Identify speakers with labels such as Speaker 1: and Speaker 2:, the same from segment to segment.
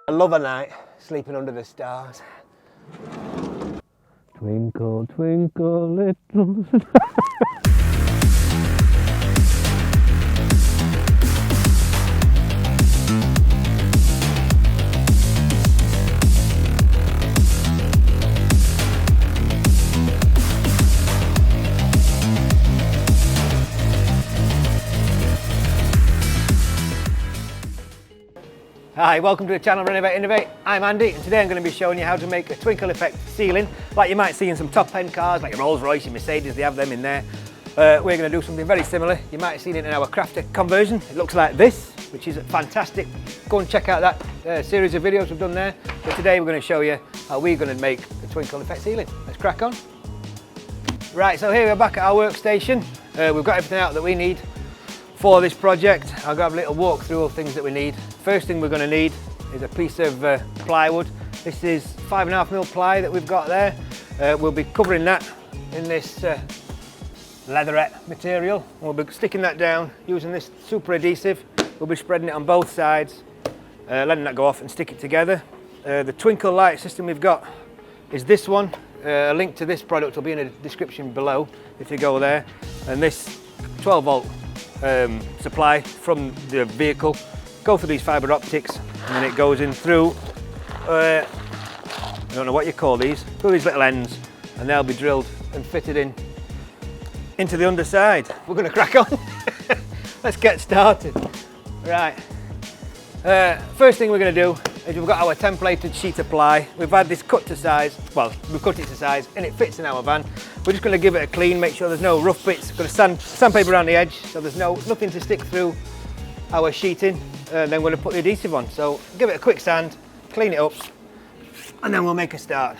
Speaker 1: I love a night sleeping under the stars.
Speaker 2: Twinkle, twinkle, little.
Speaker 1: Hi, welcome to the channel Renovate Innovate. I'm Andy and today I'm going to be showing you how to make a twinkle effect ceiling like you might see in some top end cars like your Rolls Royce, your Mercedes, they have them in there. We're going to do something very similar. You might have seen it in our crafter conversion. It looks like this, which is fantastic. Go and check out that series of videos we've done there. But today we're going to show you how we're going to make a twinkle effect ceiling. Let's crack on. Right, so here we're back at our workstation. We've got everything out that we need for this project. I'll have a little walk through all things that we need. First thing we're going to need is a piece of plywood. This is 5.5mm ply that we've got there. We'll be covering that in this leatherette material. We'll be sticking that down using this super adhesive. We'll be spreading it on both sides, letting that go off and stick it together. The twinkle light system we've got is this one. A link to this product will be in the description below if you go there. And this 12 volt supply from the vehicle go through these fibre optics and then it goes in through I don't know what you call these, through these little ends, and they'll be drilled and fitted in into the underside. We're going to crack on. Let's get started. Right, first thing we're going to do is we've got our templated sheet of ply. We've had this cut to size, well, we've cut it to size and it fits in our van. We're just going to give it a clean, make sure there's no rough bits. We're going to sandpaper around the edge so there's nothing to stick through our sheeting. Then we're going to put the adhesive on. So give it a quick sand, clean it up, and then we'll make a start.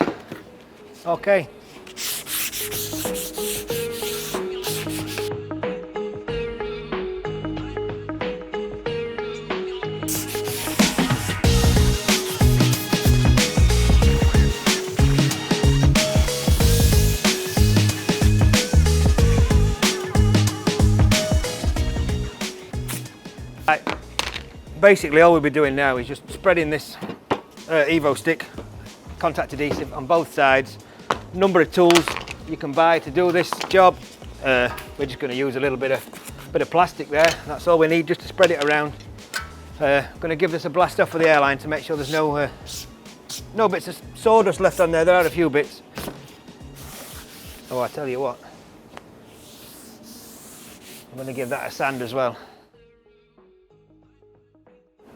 Speaker 1: Okay. Basically all we'll be doing now is just spreading this Evo stick, contact adhesive on both sides. Number of tools you can buy to do this job. We're just going to use a little bit of plastic there. That's all we need just to spread it around. Going to give this a blast off with the airline to make sure there's no bits of sawdust left on there. There are a few bits. Oh, I tell you what, I'm going to give that a sand as well.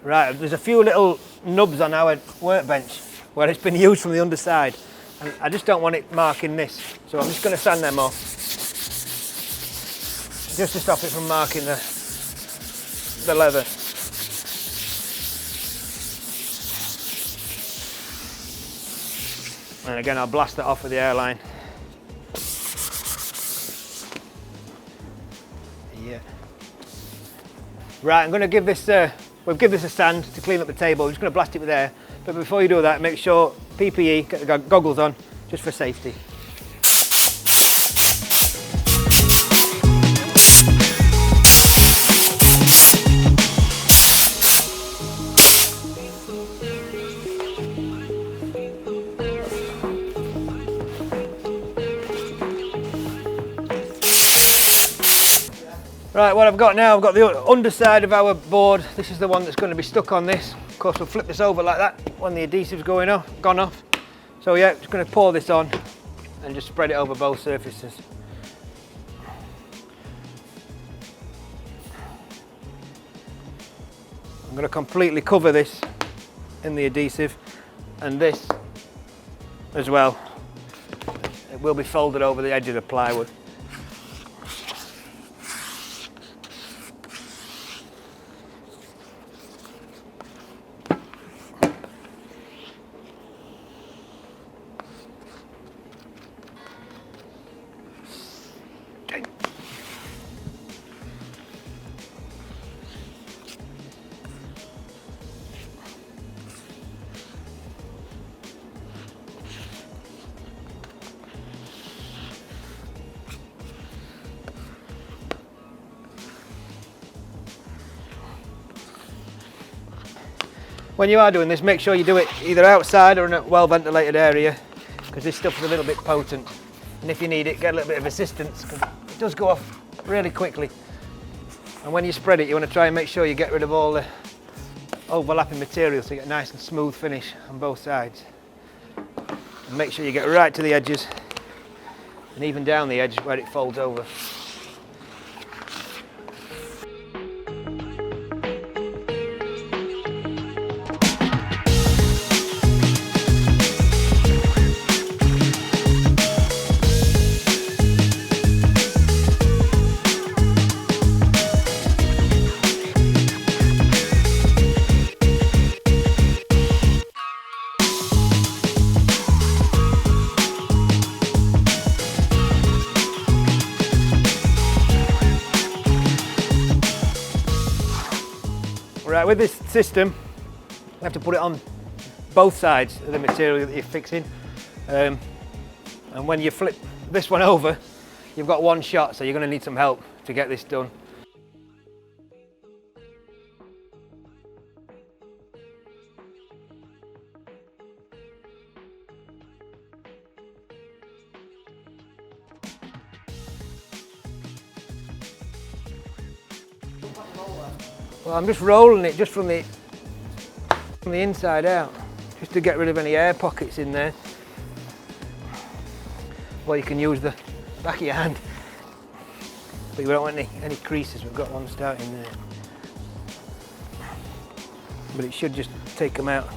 Speaker 1: Right, there's a few little nubs on our workbench where it's been used from the underside and I just don't want it marking this, so I'm just going to sand them off just to stop it from marking the leather. And again I'll blast that off with the airline. Yeah. Right, I'm going to give this we'll give this a sand to clean up the table. We're just going to blast it with air. But before you do that, make sure PPE, get the goggles on, just for safety. Right, what I've got now, I've got the underside of our board. This is the one that's going to be stuck on this. Of course, we'll flip this over like that when the adhesive's gone off. So yeah, just going to pour this on and just spread it over both surfaces. I'm going to completely cover this in the adhesive and this as well. It will be folded over the edge of the plywood. When you are doing this, make sure you do it either outside or in a well ventilated area, because this stuff is a little bit potent. And if you need it, get a little bit of assistance, because it does go off really quickly. And when you spread it, you want to try and make sure you get rid of all the overlapping material so you get a nice and smooth finish on both sides. And make sure you get right to the edges and even down the edge where it folds over. Right, with this system, you have to put it on both sides of the material that you're fixing. And when you flip this one over, you've got one shot, so you're going to need some help to get this done. Well, I'm just rolling it just from the inside out, just to get rid of any air pockets in there. Well, you can use the back of your hand, but you don't want any creases. We've got one starting there, but it should just take them out.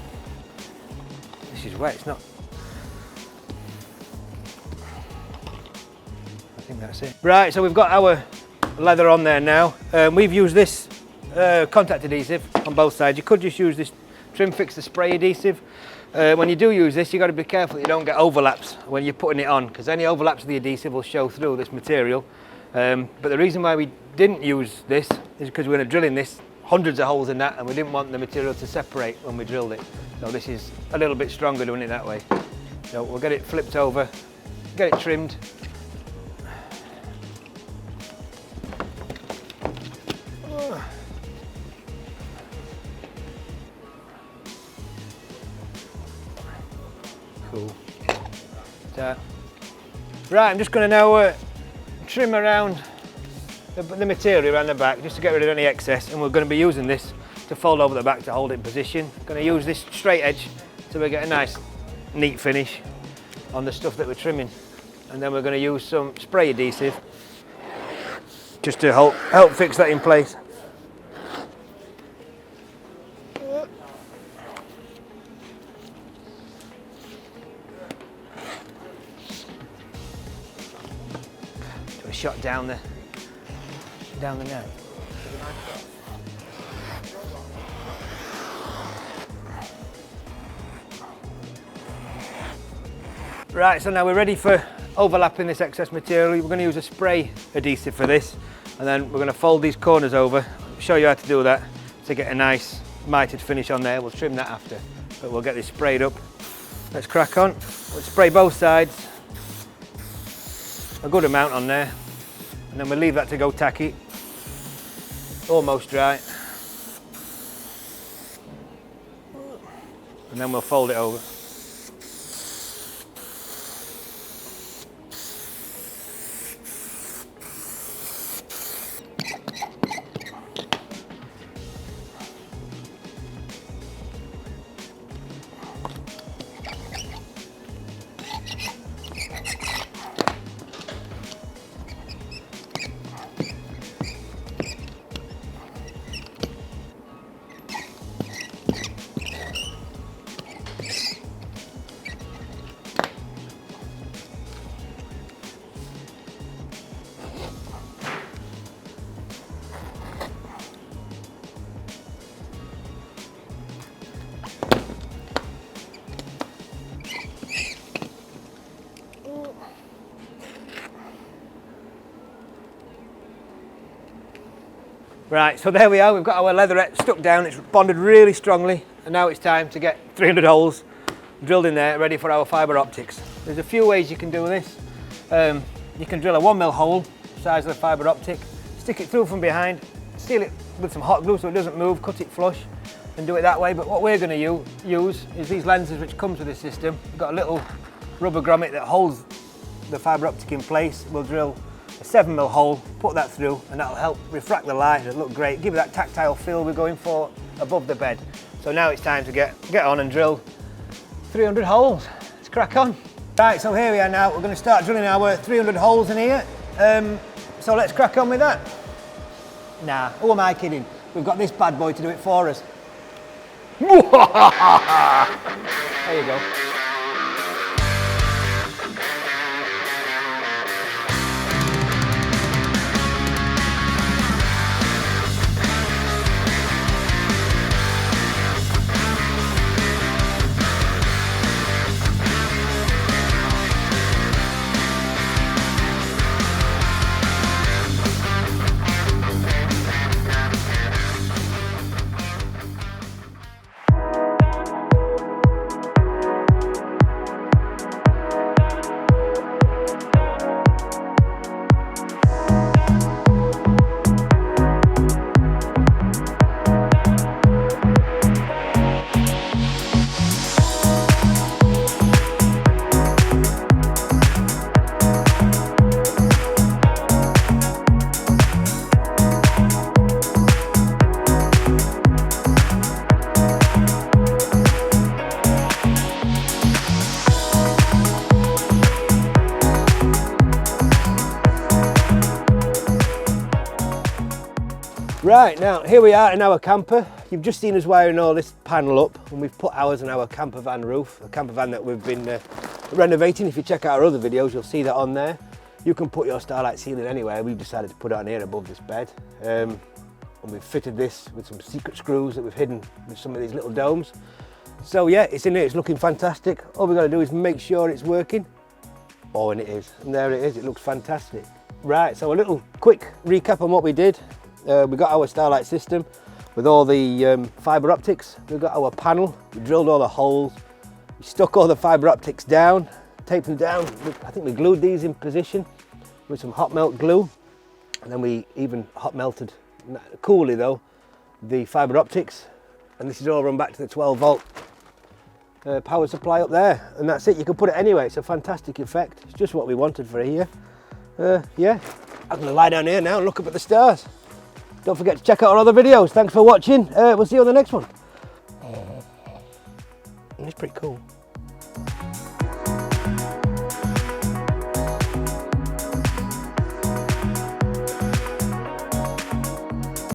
Speaker 1: This is wet, it's not. I think that's it. Right, so we've got our leather on there now. We've used this contact adhesive on both sides. You could just use this Trim Fix the spray adhesive. When you do use this, you've got to be careful that you don't get overlaps when you're putting it on, because any overlaps of the adhesive will show through this material. But the reason why we didn't use this is because we're going to drill in this hundreds of holes in that, and we didn't want the material to separate when we drilled it. So this is a little bit stronger doing it that way. So we'll get it flipped over, get it trimmed. Cool. So, right, I'm just going to now trim around the material around the back just to get rid of any excess, and we're going to be using this to fold over the back to hold it in position. Going to use this straight edge so we get a nice neat finish on the stuff that we're trimming, and then we're going to use some spray adhesive just to help fix that in place. Shot down the neck. Right, so now we're ready for overlapping this excess material. We're going to use a spray adhesive for this, and then we're going to fold these corners over. Show you how to do that to get a nice mitered finish on there. We'll trim that after, but we'll get this sprayed up. Let's crack on. We'll spray both sides, a good amount on there. And then we'll leave that to go tacky, almost dry. And then we'll fold it over. Right, so there we are, we've got our leatherette stuck down, it's bonded really strongly, and now it's time to get 300 holes drilled in there, ready for our fibre optics. There's a few ways you can do this. You can drill a 1mm hole, size of the fibre optic, stick it through from behind, seal it with some hot glue so it doesn't move, cut it flush, and do it that way, but what we're going to use is these lenses which comes with this system. We've got a little rubber grommet that holds the fibre optic in place. We'll drill a 7mm hole, put that through, and that'll help refract the light. It'll look great, give it that tactile feel we're going for above the bed. So now it's time to get on and drill 300 holes. Let's crack on. Right, so here we are now. We're going to start drilling our 300 holes in here. So let's crack on with that. Nah, who am I kidding? We've got this bad boy to do it for us. There you go. Right, now here we are in our camper. You've just seen us wiring all this panel up, and we've put ours on our campervan roof, a campervan that we've been renovating. If you check out our other videos, you'll see that on there. You can put your Starlight ceiling anywhere. We've decided to put it on here above this bed. And we've fitted this with some secret screws that we've hidden with some of these little domes. So yeah, it's in here, it's looking fantastic. All we've got to do is make sure it's working. Oh, and it is, and there it is, it looks fantastic. Right, so a little quick recap on what we did. We got our Starlight system with all the fibre optics. We've got our panel, we drilled all the holes, we stuck all the fibre optics down, taped them down. I think we glued these in position with some hot melt glue, and then we even hot melted, coolly though, the fibre optics, and this is all run back to the 12 volt power supply up there, and that's it. You can put it anywhere. It's a fantastic effect. It's just what we wanted for here. Yeah, I'm going to lie down here now and look up at the stars. Don't forget to check out our other videos. Thanks for watching. We'll see you on the next one. It's pretty cool.